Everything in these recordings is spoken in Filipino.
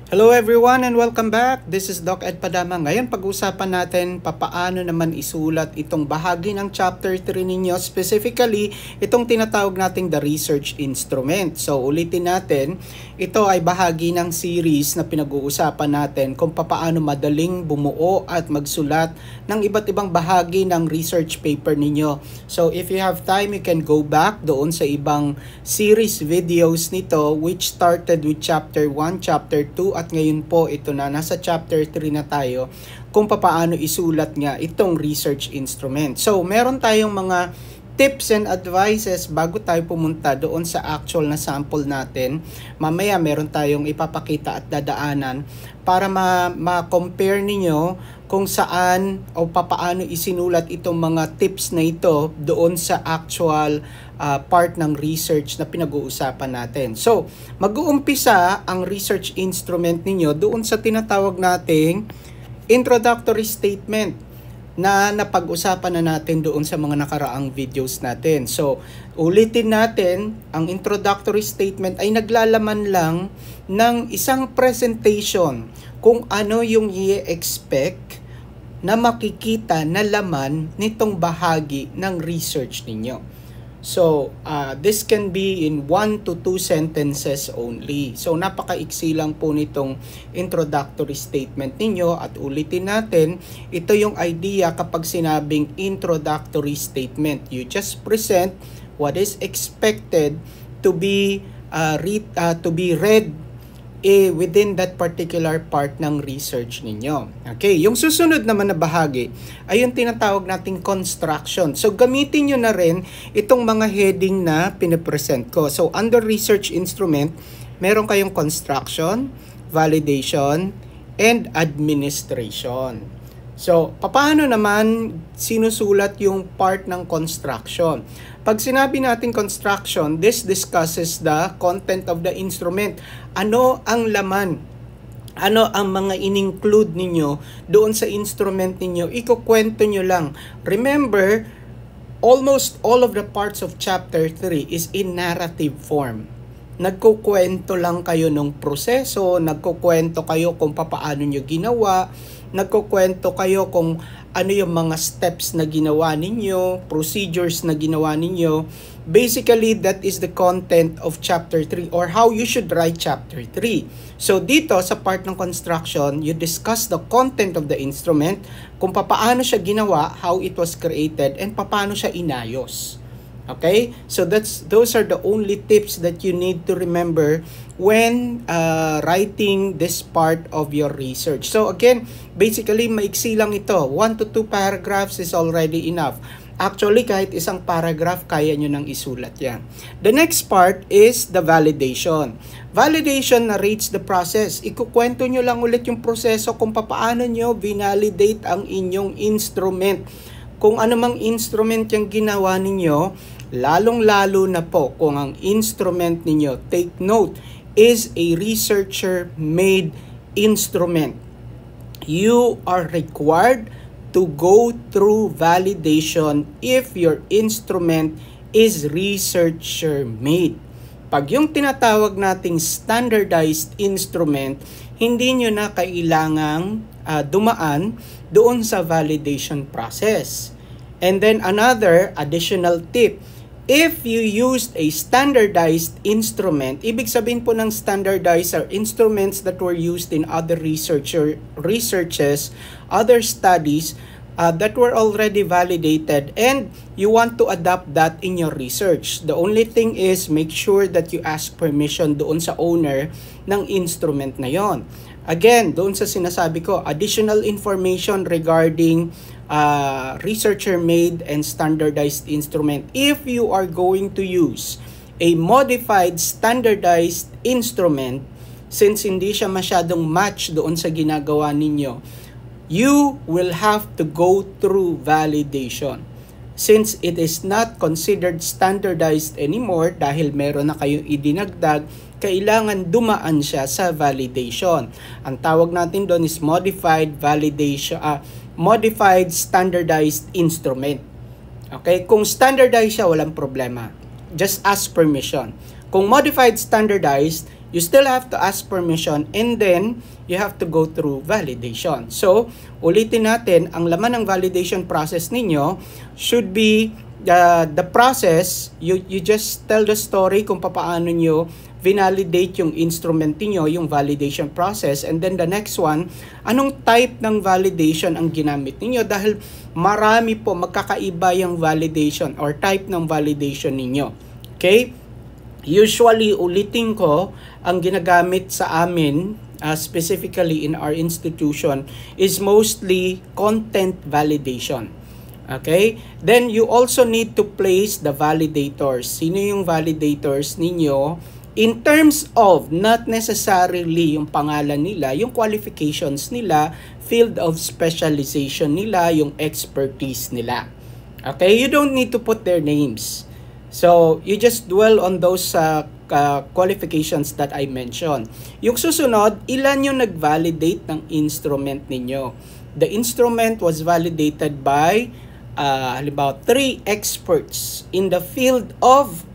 Hello everyone and welcome back. This is Doc Ed Padama. Ngayon pag-usapan natin papaano naman isulat itong bahagi ng chapter 3 ninyo, specifically itong tinatawag nating the research instrument. So ulitin natin, ito ay bahagi ng series na pinag-uusapan natin kung papaano madaling bumuo at magsulat ng iba't ibang bahagi ng research paper ninyo. So if you have time, you can go back doon sa ibang series videos nito which started with chapter 1, chapter 2 at ngayon po ito na nasa chapter 3 na tayo kung papaano isulat nga itong research instrument. So meron tayong mga tips and advices bago tayo pumunta doon sa actual na sample natin. Mamaya meron tayong ipapakita at dadaanan para ma-compare ninyo kung saan o papaano isinulat itong mga tips na ito doon sa actual part ng research na pinag-uusapan natin. So, mag-uumpisa ang research instrument ninyo doon sa tinatawag nating introductory statement na napag-usapan na natin doon sa mga nakaraang videos natin. So, ulitin natin, ang introductory statement ay naglalaman lang ng isang presentation kung ano yung i-expect na makikita na laman nitong bahagi ng research ninyo. So, this can be in 1 to 2 sentences only. So, napakaiksi lang po nitong introductory statement ninyo. At ulitin natin, ito yung idea kapag sinabing introductory statement. You just present what is expected to be read within that particular part ng research ninyo. Okay, yung susunod naman na bahagi ay yung tinatawag nating construction. So, gamitin nyo na rin itong mga heading na pinapresent ko. So, under research instrument, meron kayong construction, validation, and administration. So, paano naman sinusulat yung part ng construction? Pag sinabi natin construction, this discusses the content of the instrument. Ano ang laman? Ano ang mga in-include ninyo doon sa instrument ninyo? Ikukwento nyo lang. Remember, almost all of the parts of chapter 3 is in narrative form. Nagkukwento lang kayo ng proseso, nagkukwento kayo kung paano nyo ginawa, nagkukwento kayo kung ano yung mga steps na ginawa ninyo, procedures na ginawa ninyo. Basically, that is the content of chapter 3 or how you should write chapter 3. So, dito sa part ng construction, you discuss the content of the instrument, kung paano siya ginawa, how it was created, and paano siya inayos. Okay? So, those are the only tips that you need to remember when writing this part of your research. So, again, basically, maiksi lang ito. 1 to 2 paragraphs is already enough. Actually, kahit isang paragraph, kaya nyo nang isulat yan. The next part is the validation. Validation narrates the process. Ikukwento nyo lang ulit yung proseso kung paano nyo vinalidate ang inyong instrument. Kung ano mang instrument yung ginawa ninyo, lalong-lalo na po kung ang instrument ninyo, take note, is a researcher-made instrument. You are required to go through validation if your instrument is researcher-made. Pag yung tinatawag nating standardized instrument, hindi nyo na kailangang dumaan doon sa validation process. And then another additional tip, if you used a standardized instrument, ibig sabihin po ng standardized are instruments that were used in other researches, other studies that were already validated, and you want to adapt that in your research. The only thing is make sure that you ask permission doon sa owner ng instrument na yon. Again, doon sa sinasabi ko, additional information regarding researcher-made and standardized instrument. If you are going to use a modified standardized instrument, since hindi siya masyadong match doon sa ginagawa ninyo, you will have to go through validation. Since it is not considered standardized anymore dahil meron na kayong idinagdag, kailangan dumaan siya sa validation. Ang tawag natin doon is modified standardized instrument. Okay? Kung standardized siya, walang problema. Just ask permission. Kung modified standardized, you still have to ask permission and then you have to go through validation. So, ulitin natin, ang laman ng validation process ninyo should be the process, you just tell the story kung paano nyo validate yung instrument niyo, yung validation process, and then the next one, anong type ng validation ang ginamit niyo dahil marami po magkakaiba yung validation or type ng validation niyo. Okay? Usually, ulitin ko, ang ginagamit sa amin, specifically in our institution, is mostly content validation. Okay? Then, you also need to place the validators. Sino yung validators ninyo? In terms of, not necessarily yung pangalan nila, yung qualifications nila, field of specialization nila, yung expertise nila. Okay? You don't need to put their names. So, you just dwell on those qualifications that I mentioned. Yung susunod, ilan yung nag-validate ng instrument ninyo? The instrument was validated by about 3 experts in the field of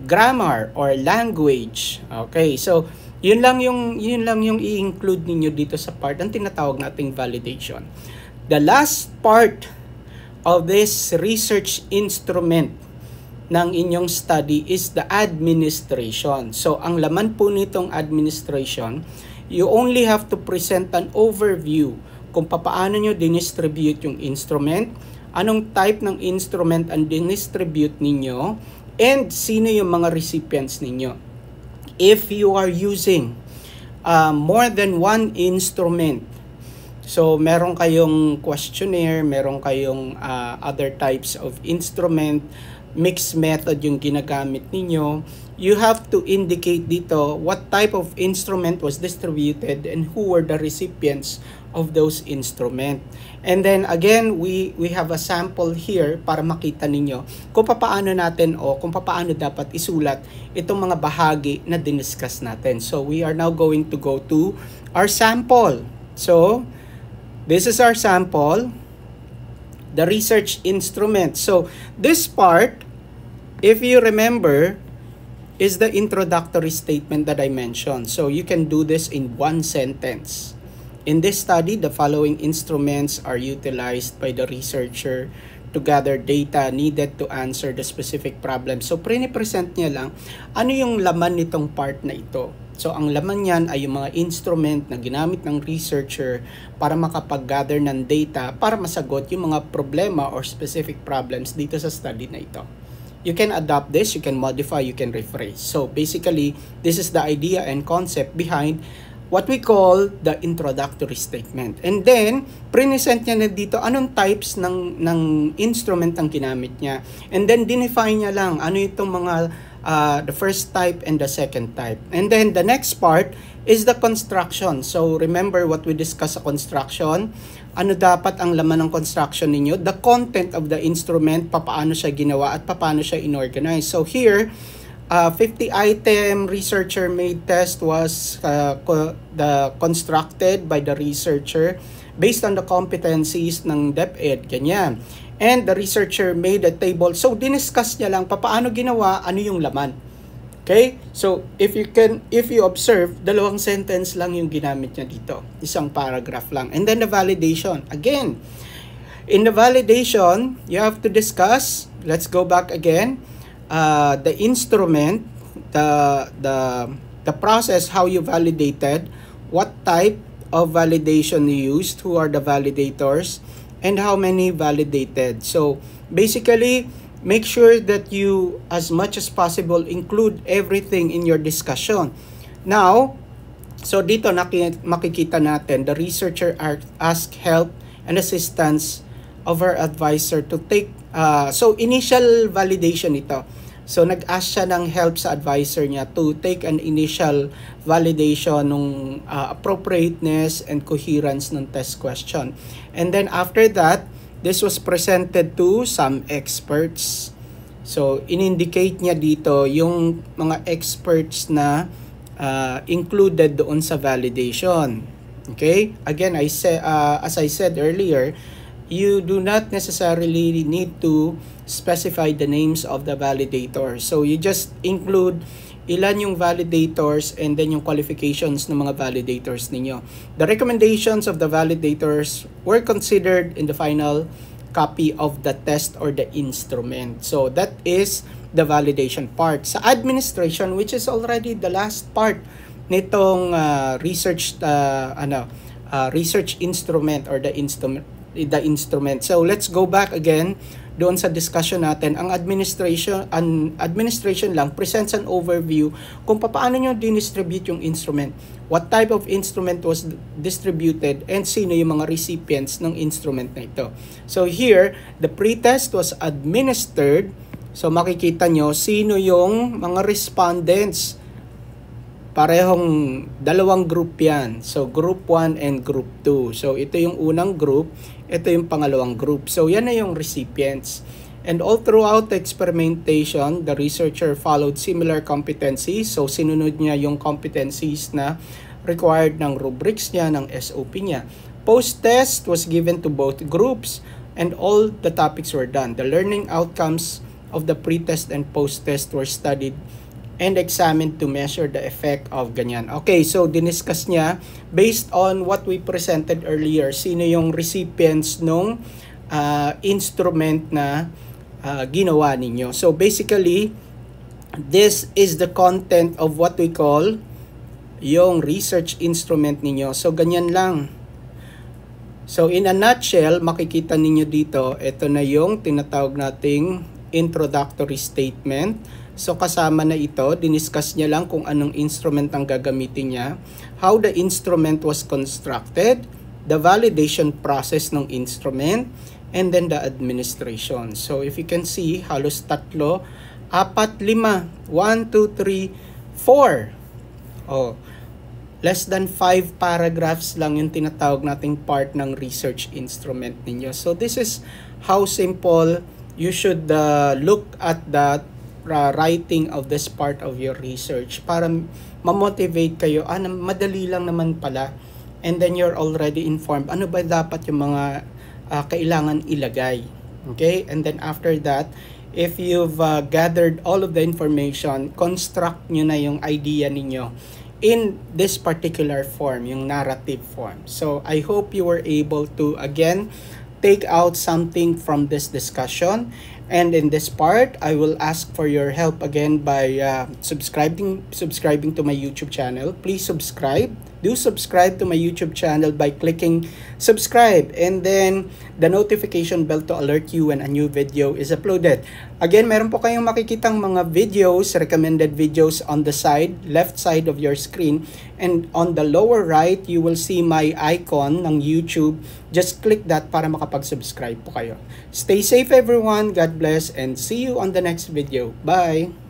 grammar or language. Okay, so yun lang yung i-include ninyo dito sa part ng tinatawag nating validation. The last part of this research instrument ng inyong study is the administration. So ang laman po nitong administration, you only have to present an overview kung paano nyo dinistribute yung instrument, anong type ng instrument ang dinistribute ninyo, and sino yung mga recipients ninyo. If you are using more than one instrument, so meron kayong questionnaire, meron kayong other types of instrument, mixed method yung ginagamit ninyo, you have to indicate dito what type of instrument was distributed and who were the recipients of those instrument. And then again, we have a sample here para makita ninyo kung paano natin o kung paano dapat isulat itong mga bahagi na diniscuss natin. So we are now going to go to our sample. So this is our sample, the research instrument. So this part, if you remember, is the introductory statement that I mentioned. So you can do this in one sentence. In this study, the following instruments are utilized by the researcher to gather data needed to answer the specific problem. So, pre-present niya lang ano yung laman nitong part na ito. So, ang laman niyan ay yung mga instrument na ginamit ng researcher para makapag-gather ng data para masagot yung mga problema or specific problems dito sa study na ito. You can adapt this, you can modify, you can rephrase. So, basically, this is the idea and concept behind what we call the introductory statement. And then, present niya na dito anong types ng instrument ang ginamit niya. And then, define niya lang ano itong mga the first type and the second type. And then, the next part is the construction. So, remember what we discussed sa construction. Ano dapat ang laman ng construction ninyo? The content of the instrument, paano siya ginawa at paano siya inorganize. So, here, 50-item researcher-made test was constructed by the researcher based on the competencies ng DepEd, ganyan. And the researcher made a table. So, diniscuss niya lang paano ginawa, ano yung laman. Okay? So, if you observe, 2 sentence lang yung ginamit niya dito. Isang paragraph lang. And then the validation. Again, in the validation, you have to discuss, let's go back again, the instrument, the process, how you validated, what type of validation you used, who are the validators, and how many validated. So basically, make sure that you, as much as possible, include everything in your discussion. Now, so dito makikita natin, the researcher asked help and assistance of her advisor to take, so initial validation ito. So nag-ask siya ng help sa advisor niya to take an initial validation ng appropriateness and coherence ng test question. And then after that, this was presented to some experts. So in-indicate niya dito yung mga experts na included doon sa validation. Okay? Again, as I said earlier, you do not necessarily need to specify the names of the validators. So you just include ilan yung validators and then yung qualifications ng mga validators ninyo. The recommendations of the validators were considered in the final copy of the test or the instrument. So that is the validation part. Sa administration, which is already the last part nitong research instrument or the instrument. So let's go back again doon sa discussion natin. Ang administration lang presents an overview kung paano nyo dinistribute yung instrument, what type of instrument was distributed, and sino yung mga recipients ng instrument na ito. So here, the pretest was administered. So makikita nyo sino yung mga respondents. Parehong dalawang group yan. So group 1 and group 2. So ito yung unang group, ito yung pangalawang group. So yan na yung recipients. And all throughout the experimentation, the researcher followed similar competencies. So sinunod niya yung competencies na required ng rubrics niya, ng SOP niya. Post-test was given to both groups and all the topics were done. The learning outcomes of the pre-test and post-test were studied and examined to measure the effect of ganyan. Okay, so diniscuss niya based on what we presented earlier, sino yung recipients nung instrument na ginawa ninyo. So basically, this is the content of what we call yung research instrument ninyo. So ganyan lang. So in a nutshell, makikita ninyo dito, ito na yung tinatawag nating introductory statement. So kasama na ito, diniscuss niya lang kung anong instrument ang gagamitin niya, how the instrument was constructed, the validation process ng instrument, and then the administration. So if you can see, halos 3, 4, 5, 1, 2, 3, 4. Oh, less than 5 paragraphs lang yung tinatawag nating part ng research instrument ninyo. So this is how simple you should look at the writing of this part of your research para ma-motivate kayo, madali lang naman pala, and then you're already informed ano ba dapat yung mga kailangan ilagay. Okay, and then after that, if you've gathered all of the information, construct nyo na yung idea ninyo in this particular form, yung narrative form. So I hope you were able to again take out something from this discussion. And in this part, I will ask for your help again by subscribing to my YouTube channel. Please subscribe. Do subscribe to my YouTube channel by clicking subscribe and then the notification bell to alert you when a new video is uploaded. Again, meron po kayong makikitang mga videos, recommended videos on the left side of your screen. And on the lower right, you will see my icon ng YouTube. Just click that para makapag-subscribe po kayo. Stay safe everyone. God bless and see you on the next video. Bye!